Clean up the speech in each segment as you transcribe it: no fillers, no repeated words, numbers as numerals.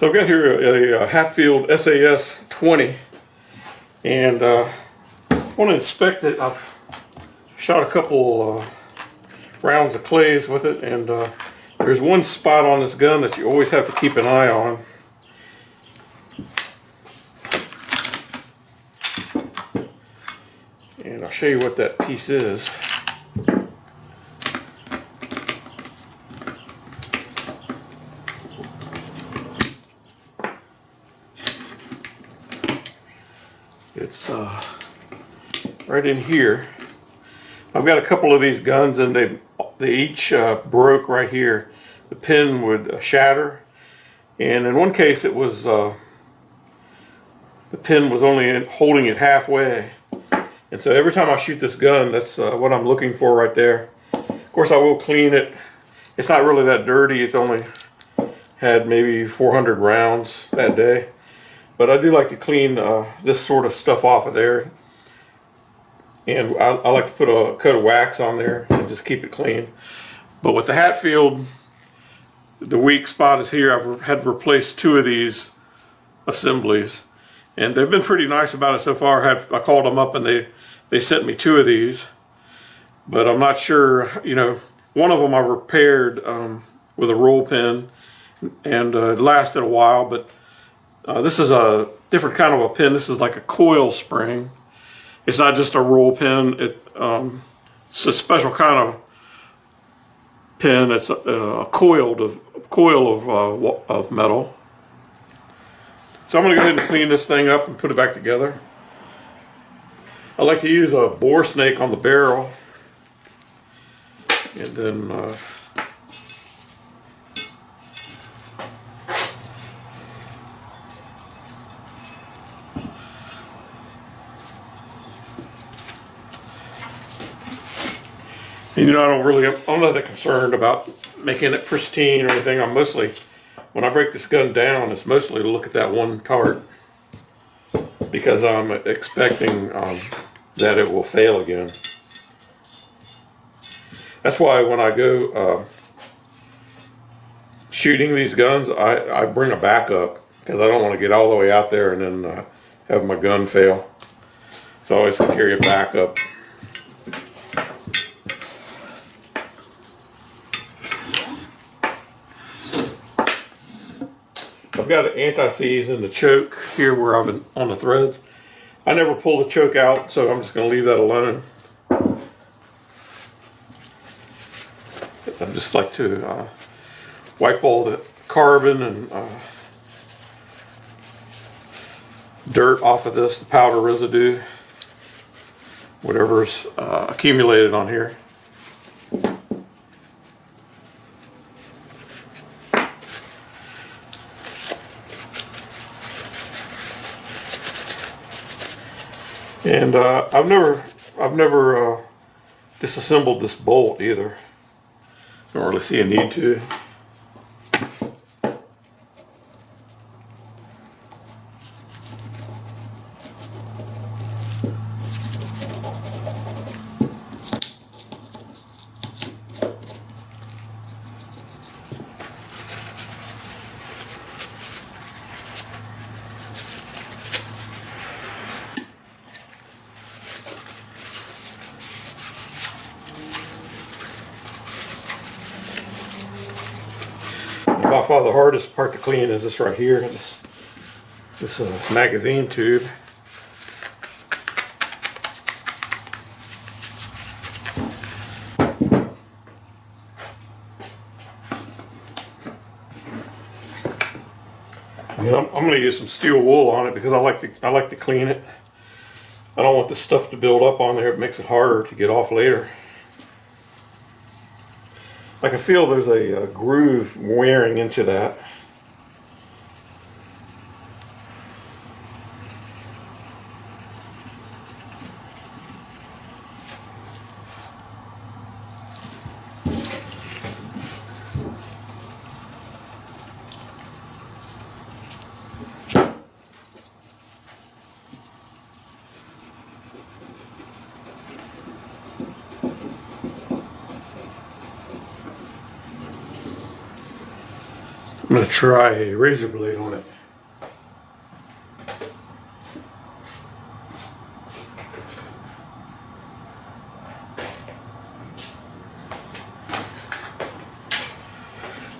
So I've got here a Hatfield SAS 20, and I want to inspect it. I've shot a couple rounds of clays with it, and there's one spot on this gun that you always have to keep an eye on. And I'll show you what that piece is. It's right in here. I've got a couple of these guns, and they each broke right here. The pin would shatter, and in one case it was the pin was only holding it halfway. And so every time I shoot this gun, that's what I'm looking for right there. Of course, I will clean it. It's not really that dirty. It's only had maybe 400 rounds that day. But I do like to clean this sort of stuff off of there. And I like to put a coat of wax on there and just keep it clean. But with the Hatfield, the weak spot is here. I've had to replace 2 of these assemblies. And they've been pretty nice about it so far. I called them up and they sent me 2 of these. But I'm not sure, you know, one of them I repaired with a roll pin, and it lasted a while. But this is a different kind of a pin. This is like a coil spring. It's not just a roll pin. It's a special kind of pin. It's a coil of metal. So I'm going to go ahead and clean this thing up and put it back together. I like to use a bore snake on the barrel, and then you know, I'm not that concerned about making it pristine or anything. I'm mostly, when I break this gun down, it's mostly to look at that one part, because I'm expecting that it will fail again. That's why when I go shooting these guns, I bring a backup, because I don't want to get all the way out there and then have my gun fail. So I always carry a backup. I've got an anti-seize in the choke here where I've been on the threads. I never pull the choke out, so I'm just going to leave that alone. I just like to wipe all the carbon and dirt off of this, the powder residue, whatever's accumulated on here. And I've never disassembled this bolt either. Don't really see a need to. By far the hardest part to clean is this right here, this magazine tube. And I'm going to use some steel wool on it, because I like to clean it. I don't want the stuff to build up on there. It makes it harder to get off later. I can feel there's a groove wearing into that. I'm going to try a razor blade on it.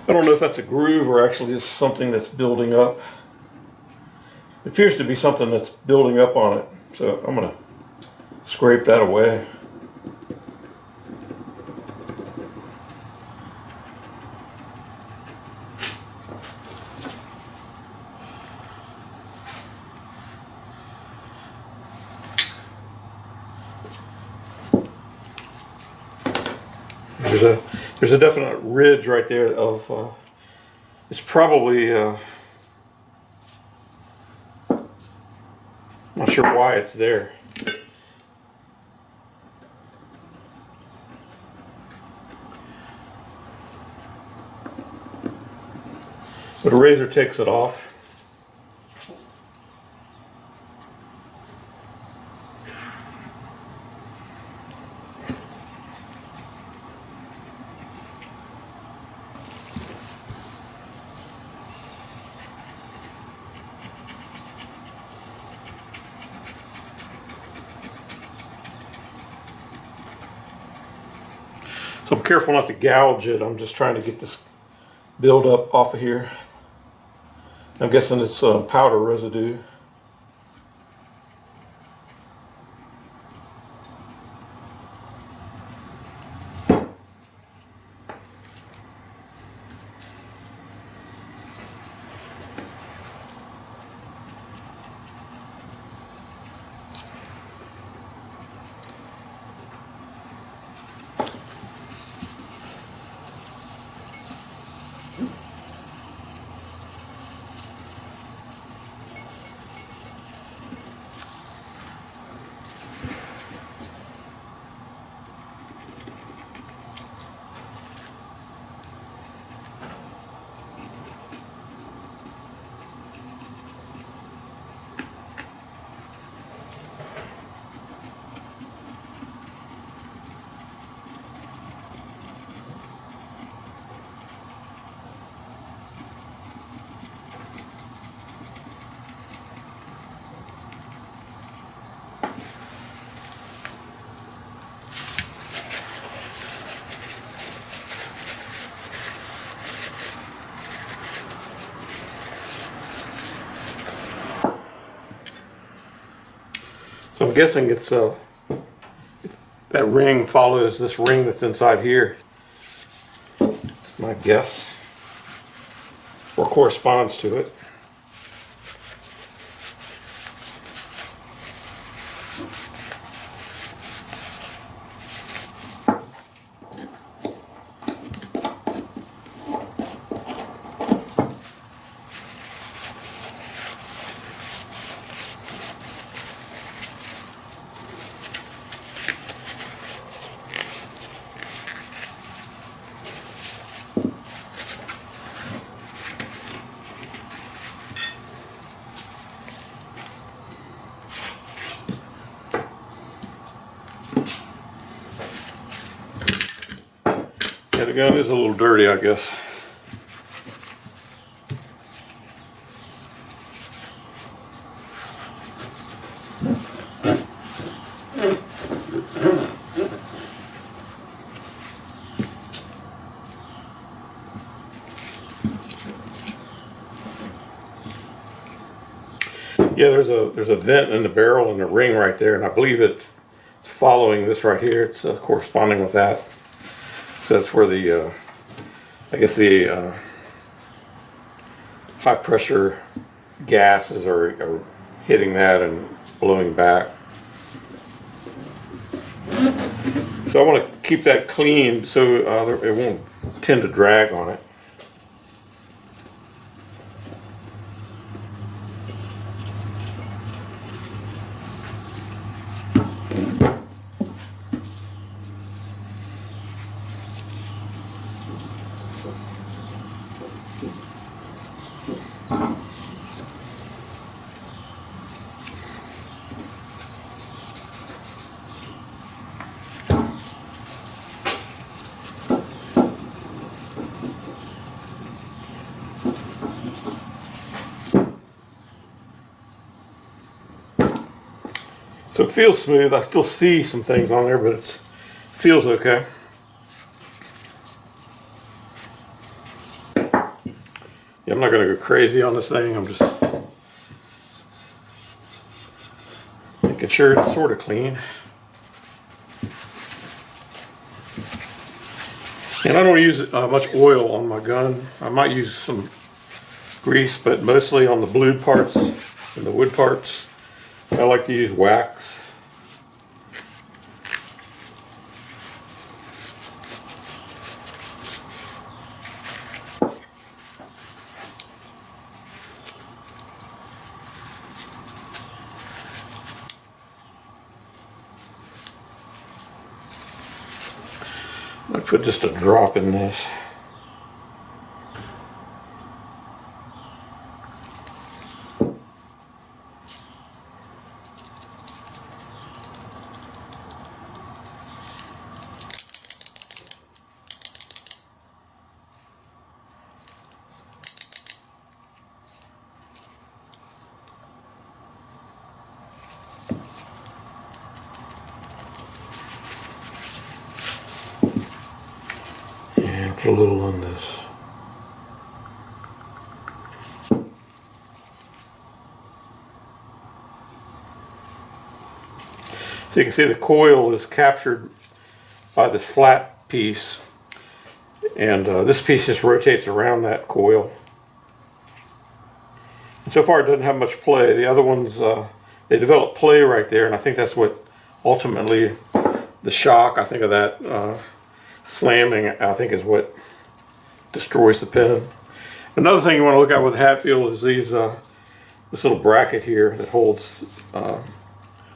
I don't know if that's a groove or actually just something that's building up. It appears to be something that's building up on it, so I'm going to scrape that away. There's a definite ridge right there of, it's probably, not sure why it's there. But a razor takes it off. So I'm careful not to gouge it. I'm just trying to get this build up off of here. I'm guessing it's powder residue. So I'm guessing it's that ring follows this ring that's inside here. My guess. Or corresponds to it. Yeah, the gun is a little dirty, I guess. Yeah, there's a vent in the barrel and a ring right there, and I believe it's following this right here. It's corresponding with that. So that's where the, I guess the high pressure gases are hitting that and blowing back. So I want to keep that clean so it won't tend to drag on it. So it feels smooth. I still see some things on there, but it feels okay. Yeah, I'm not going to go crazy on this thing. I'm just making sure it's sort of clean. And I don't use much oil on my gun. I might use some grease, but mostly on the blued parts and the wood parts. I like to use wax. I put just a drop in this. A little on this. So you can see the coil is captured by this flat piece, and this piece just rotates around that coil. And so far it doesn't have much play. The other ones, they develop play right there, and I think that's what ultimately the shock, I think of that slamming, I think is what destroys the pin. Another thing you want to look at with Hatfield is these this little bracket here that holds the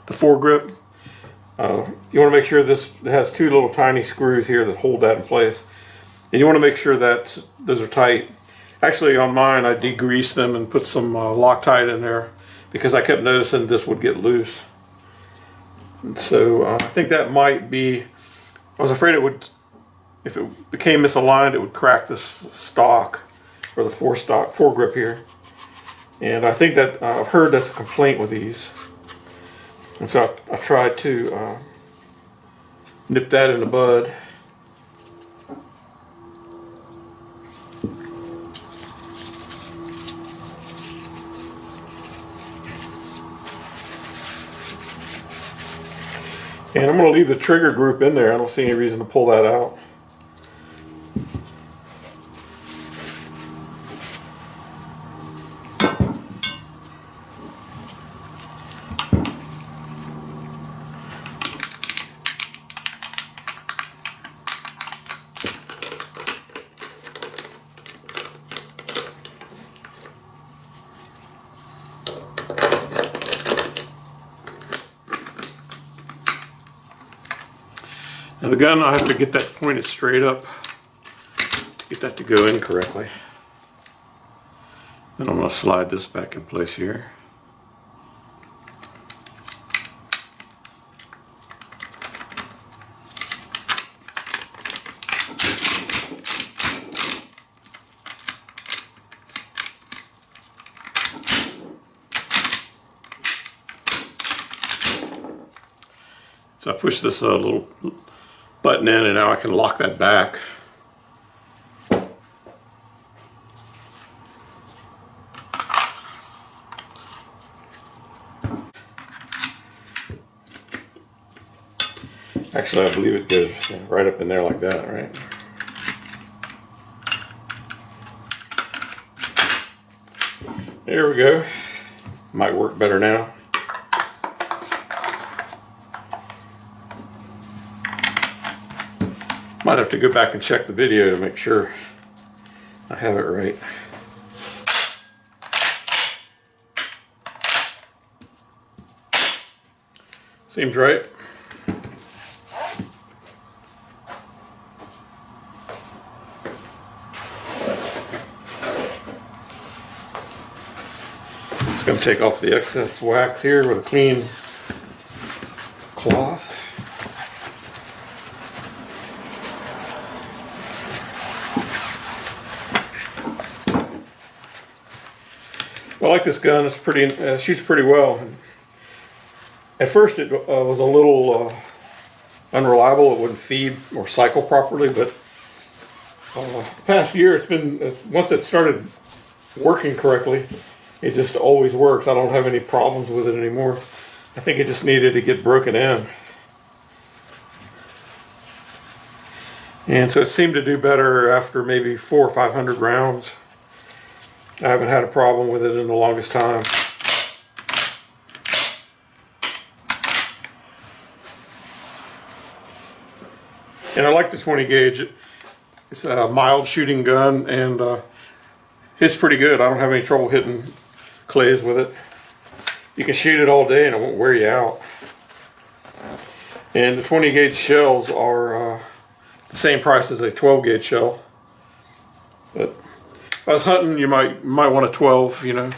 foregrip. You want to make sure this has two little tiny screws here that hold that in place, and you want to make sure that those are tight. Actually, on mine I degreased them and put some Loctite in there because I kept noticing this would get loose. And so I think that might be, I was afraid it would, if it became misaligned, it would crack this stock, or the foregrip here. And I think that I've heard that's a complaint with these. And so I tried to nip that in the bud. And I'm going to leave the trigger group in there. I don't see any reason to pull that out. Now the gun, I have to get that pointed straight up to get that to go in correctly. Then I'm going to slide this back in place here. So I push this little button in, and now I can lock that back. Actually, I believe it goes right up in there like that, right? There we go. Might work better now. Might have to go back and check the video to make sure I have it right. Seems right. Just going to take off the excess wax here with a clean cloth. I like this gun. It's pretty, shoots pretty well. At first it was a little unreliable. It wouldn't feed or cycle properly, but the past year it's been, once it started working correctly, it just always works. I don't have any problems with it anymore. I think it just needed to get broken in. And so it seemed to do better after maybe 400 or 500 rounds. I haven't had a problem with it in the longest time. And I like the 20 gauge. It's a mild shooting gun, and it's pretty good. I don't have any trouble hitting clays with it. You can shoot it all day and it won't wear you out. And the 20 gauge shells are the same price as a 12 gauge shell. But if I was hunting, you might want a 12, you know.